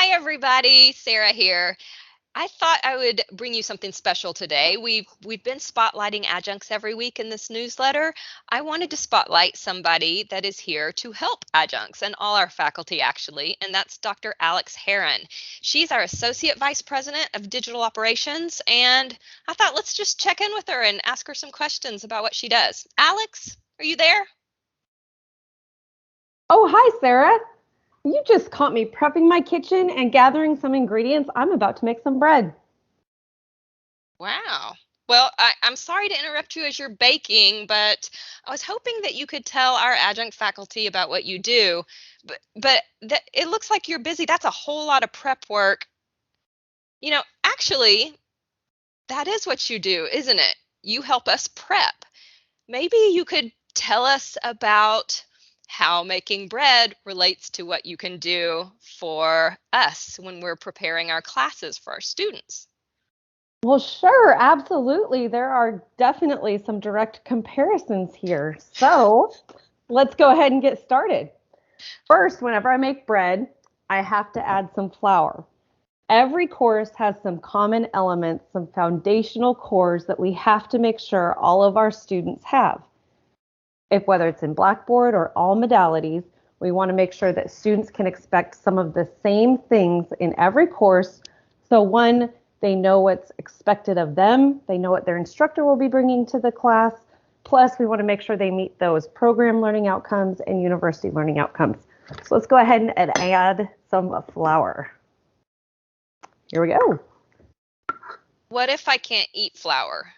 Hi, everybody. Sarah here. I thought I would bring you something special today. We've been spotlighting adjuncts every week in this newsletter. I wanted to spotlight somebody that is here to help adjuncts and all our faculty actually, and that's Dr. Alex Heron. She's our Associate Vice President of Digital Operations, and I thought let's just check in with her and ask her some questions about what she does. Alex, are you there? Oh, hi, Sarah. You just caught me prepping my kitchen and gathering some ingredients. I'm about to make some bread. Wow. Well, I'm sorry to interrupt you as you're baking, but I was hoping that you could tell our adjunct faculty about what you do. But it looks like you're busy. That's a whole lot of prep work. Actually, that is what you do, isn't it? You help us prep. Maybe you could tell us about how making bread relates to what you can do for us when we're preparing our classes for our students. Well, sure, absolutely. There are definitely some direct comparisons here. So let's go ahead and get started. First, whenever I make bread, I have to add some flour. Every course has some common elements, some foundational cores that we have to make sure all of our students have. Whether it's in Blackboard or all modalities, we want to make sure that students can expect some of the same things in every course. So one, they know what's expected of them. They know what their instructor will be bringing to the class. Plus, we want to make sure they meet those program learning outcomes and university learning outcomes. So let's go ahead and add some flour. Here we go. What if I can't eat flour?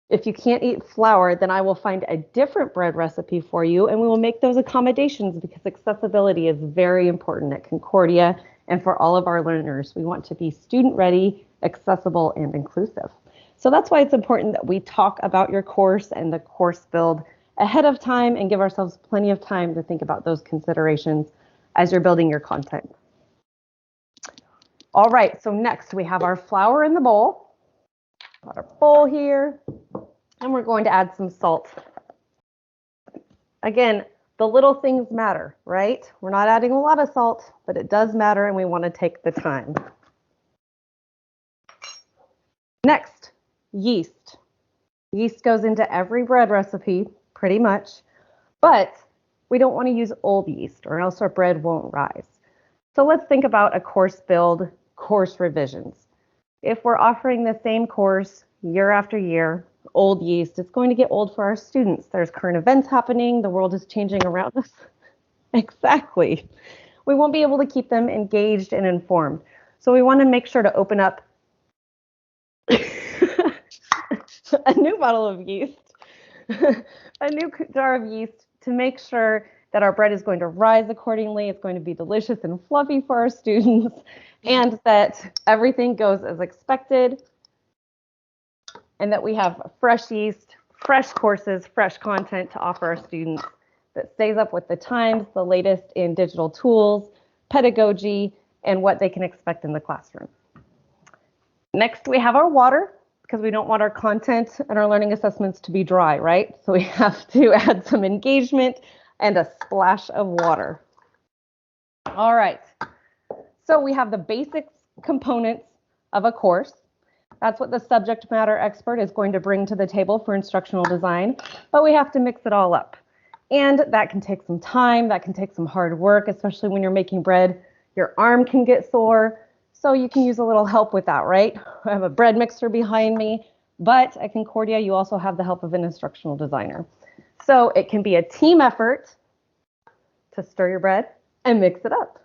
If you can't eat flour, then I will find a different bread recipe for you, and we will make those accommodations because accessibility is very important at Concordia and for all of our learners. We want to be student ready, accessible, and inclusive. So that's why it's important that we talk about your course and the course build ahead of time and give ourselves plenty of time to think about those considerations as you're building your content. All right, so next we have our flour in the bowl. Got our bowl here, and we're going to add some salt. Again, the little things matter, right? We're not adding a lot of salt, but it does matter, and we want to take the time. Next, yeast. Yeast goes into every bread recipe, pretty much, but we don't want to use old yeast, or else our bread won't rise. So let's think about a course build, course revisions. If we're offering the same course year after year, old yeast, it's going to get old for our students. There's current events happening. The world is changing around us. Exactly. We won't be able to keep them engaged and informed. So we want to make sure to open up a new bottle of yeast, a new jar of yeast to make sure that our bread is going to rise accordingly. It's going to be delicious and fluffy for our students, and that everything goes as expected, and that we have fresh yeast, fresh courses, fresh content to offer our students that stays up with the times, the latest in digital tools, pedagogy, and what they can expect in the classroom. Next, we have our water, because we don't want our content and our learning assessments to be dry, right? So we have to add some engagement and a splash of water. All right, so we have the basic components of a course. That's what the subject matter expert is going to bring to the table for instructional design, but we have to mix it all up. And that can take some time, that can take some hard work, especially when you're making bread. Your arm can get sore, so you can use a little help with that, right? I have a bread mixer behind me, but at Concordia, you also have the help of an instructional designer. So it can be a team effort to stir your bread and mix it up,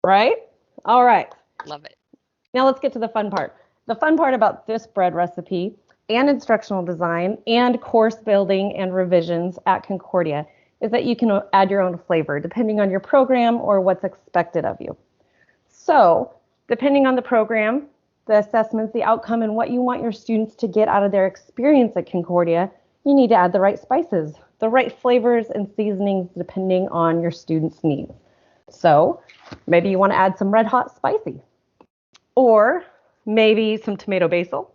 right? All right. Love it. Now let's get to the fun part. The fun part about this bread recipe and instructional design and course building and revisions at Concordia is that you can add your own flavor depending on your program or what's expected of you. So depending on the program, the assessments, the outcome, and what you want your students to get out of their experience at Concordia, you need to add the right spices, the right flavors and seasonings depending on your students' needs. So maybe you want to add some red hot spicy, or maybe some tomato basil,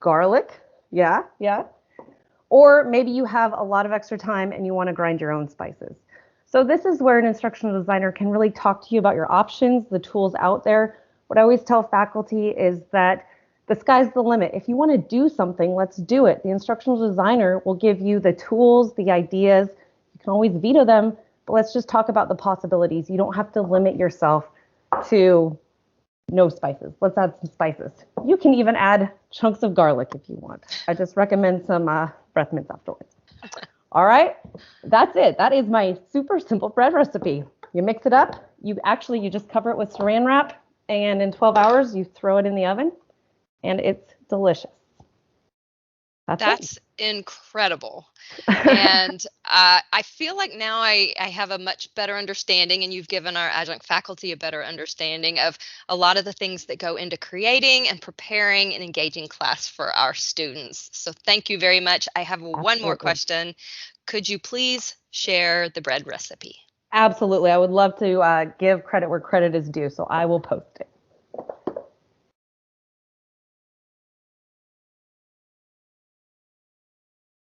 garlic, yeah. Or maybe you have a lot of extra time and you want to grind your own spices. So this is where an instructional designer can really talk to you about your options, the tools out there. What I always tell faculty is that the sky's the limit. If you want to do something, let's do it. The instructional designer will give you the tools, the ideas. You can always veto them, but let's just talk about the possibilities. You don't have to limit yourself to no spices. Let's add some spices. You can even add chunks of garlic if you want. I just recommend some breath mints afterwards. All right, that's it. That is my super simple bread recipe. You mix it up. You just cover it with saran wrap, and in 12 hours you throw it in the oven, and it's delicious. That's incredible. And I feel like now I have a much better understanding, and you've given our adjunct faculty a better understanding of a lot of the things that go into creating and preparing an engaging class for our students. So thank you very much. I have one more question. Could you please share the bread recipe? Absolutely. I would love to give credit where credit is due, so I will post it.